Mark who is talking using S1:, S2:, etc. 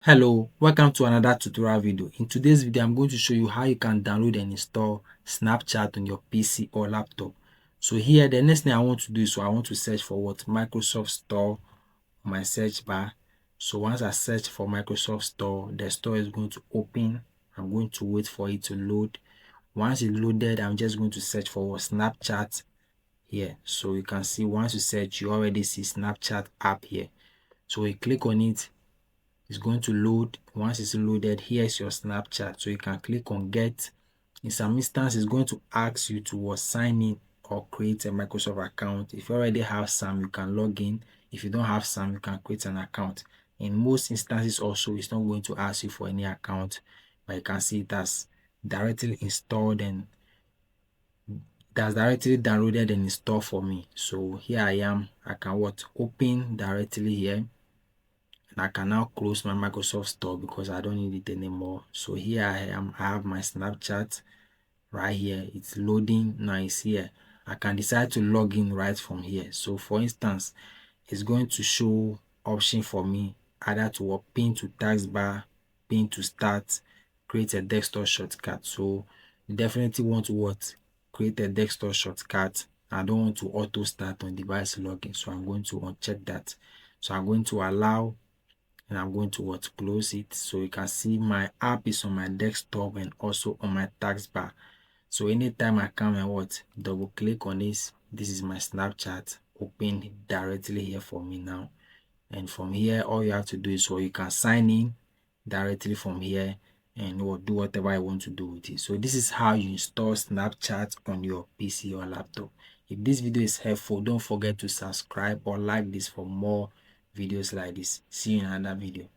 S1: Hello, welcome to another tutorial video. In today's video, I'm going to show you how you can download and install Snapchat on your PC or laptop. So here, the next thing I want to do is I want to search for what Microsoft Store on my search bar. So once I search for Microsoft Store, the store is going to open. I'm going to wait for it to load. Once it's loaded, I'm just going to search for what Snapchat here. So you can see once you search, you already see Snapchat app here. So you click on it. It's going to load. Once it's loaded, here's your Snapchat. So you can click on get. In some instance, it's going to ask you to sign in or create a Microsoft account. If you already have some, you can log in. If you don't have some, you can create an account. In most instances also, it's not going to ask you for any account, but you can see it has directly installed and that's directly downloaded and installed for me. So here I am. I can open directly here. And I can now close my Microsoft Store because I don't need it anymore. So here I am. I have my Snapchat right here. It's loading. Now it's here. I can decide to log in right from here. So for instance, it's going to show option for me either to pin to taskbar, pin to start, create a desktop shortcut. So you definitely want to create a desktop shortcut. I don't want to auto start on device login, so I'm going to uncheck that. So I'm going to allow and I'm going to close it. So you can see my app is on my desktop and also on my taskbar. So anytime I come and double click on this is my Snapchat open directly here for me now. And from here, all you have to do is you can sign in directly from here and do whatever you want to do with it. So this is how you install Snapchat on your PC or laptop. If this video is helpful, don't forget to subscribe or like this for more videos like this. See you in another video.